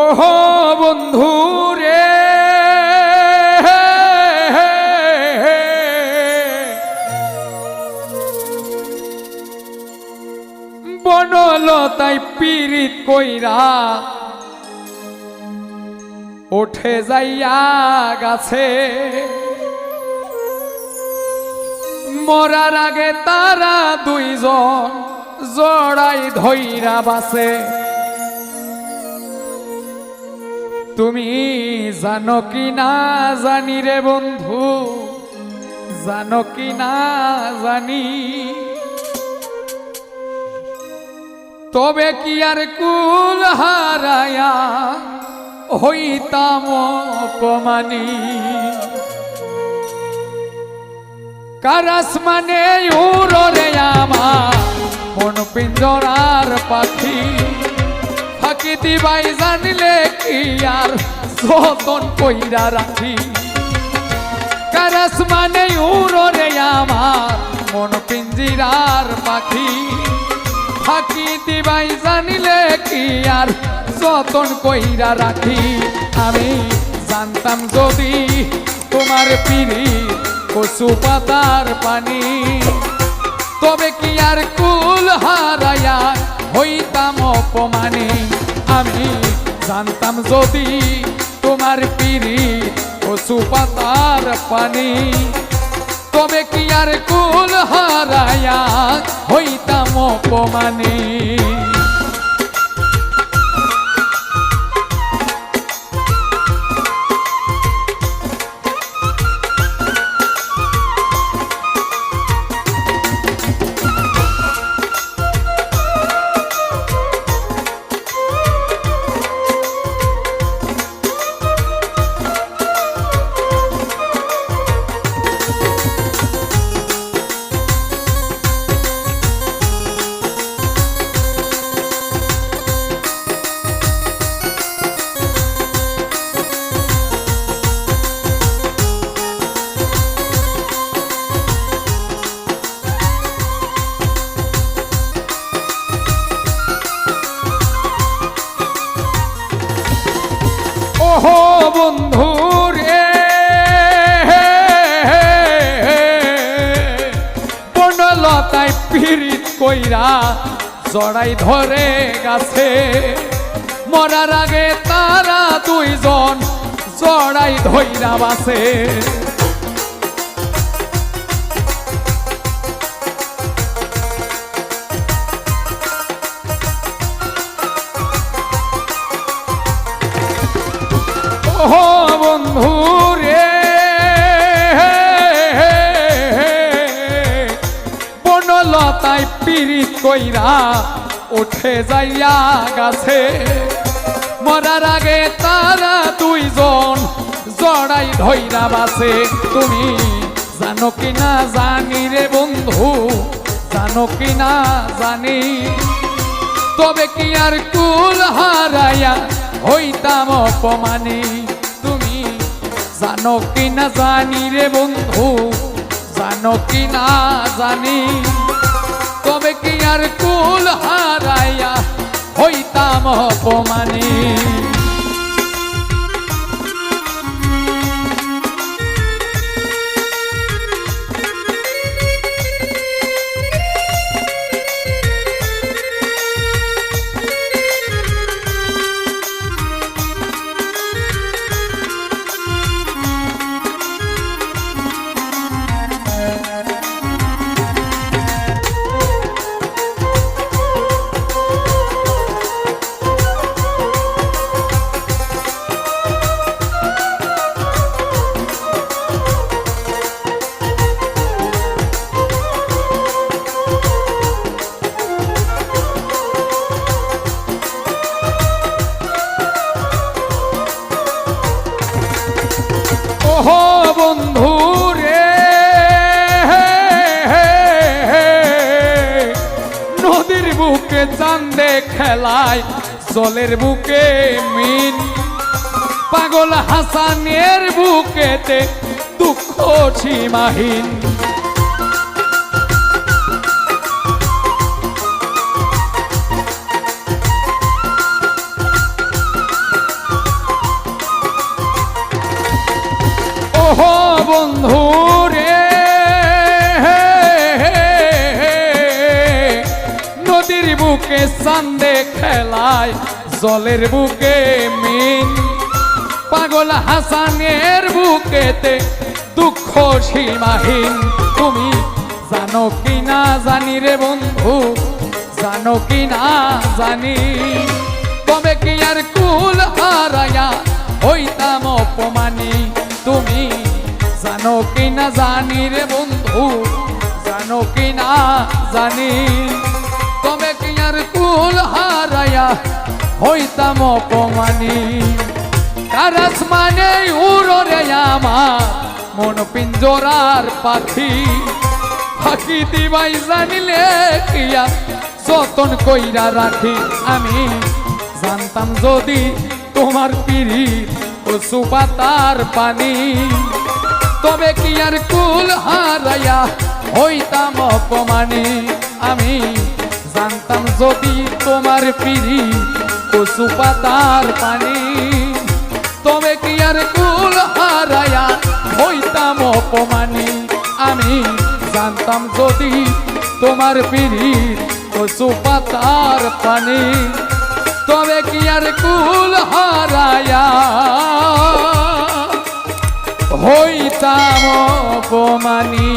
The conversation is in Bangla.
ওহো বন্ধু রে বনলতায় পীড়িত কইরা উঠে যাইয়া গাছে মরার আগে তারা দুইজন জড়াই ধইরা বাসে। তুমি জানো কি না জানি রে বন্ধু, জানো কি না জানি, তবে কি আর কুল হারায়া হইতাম অপমানী। কারাস মানে উড়রে আমার মন পিঞ্জরার পাখি, ফাঁকি দিবাই জানলে কি আর যতন কইরা রাখি। কারাস মানে উড়রে আমার মন পিঞ্জিরার পাখি, ফাঁকি দিবাই জানিলে কি আর যতন কইরা রাখি। আমি জানতাম যদি তোমার পিড়ি কচু পাতার পানি, তবে কি আর কুল হারায়া হইতাম অপমানী। আমি জানতাম যদি তোমার পিড়ি কচু পাতার পানি, তবে কি আর কুল হারায়া হইতাম অপমানী। ওহো বন্ধু রে বনলতায় পীড়িত কইরা জড়াই ধরে গাছে, মরার আগে তারা দুইজন জড়াই ধইরা বাসে। ওহো বন্ধু রে বনলতায় পীড়িত কইরা উঠে যাইয়া গাছে, মরার আগে তারা দুইজন জড়াই ধইরা বাসে। তুমি জানো কি না জানি রে বন্ধু, জানো কি না জানি, তবে কি আর কুল হারায়া হইতাম অপমানী। তুমি জানো কি না জানি রে বন্ধু, জানো কি না জানি, তবে কি আর কুল হারাইয়া হইতাম অপমানী। ওহো বন্ধু রে নদীর বুকে চাঁদে খেলায় জলের বুকে মিন, পাগল হাসানের বুকেতে দুঃখ সীমাহীন। বুকে চান্দে খেলায় জলের বুকে মিন পাগল হাসানের বুকেতে দুঃখ সীমাহীন তুমি জানো কি না জানি রে বন্ধু জানো কি না জানি তবে কি আর কুল হারায়া হইতাম অপমানি তুমি জানো কি না জানি রে বন্ধু জানো কি না জানি তবে কি আর কুল হারায়া হইতাম অপমানি তার আসমানে উড়রে আমার মন পিঞ্জরার পাখি ফাঁকি দিবাই জানিলে কিয়া যতন কইরা রাখি আমি জানতাম যদি তোমার পিরিত কচু পাতার পানি তবে কি আর কুল হারাইয়া হইতাম অপমানি আমি জানতাম যদি তোমার পিরিত কচু পাতার পানি তবে কি আর কুল হারাইয়া হইতাম অপমানি আমি জানতাম যদি তোমার পিরিত কচু পাতার পানি তবে কি আর কুল হারাইয়া হইতাম অপমানি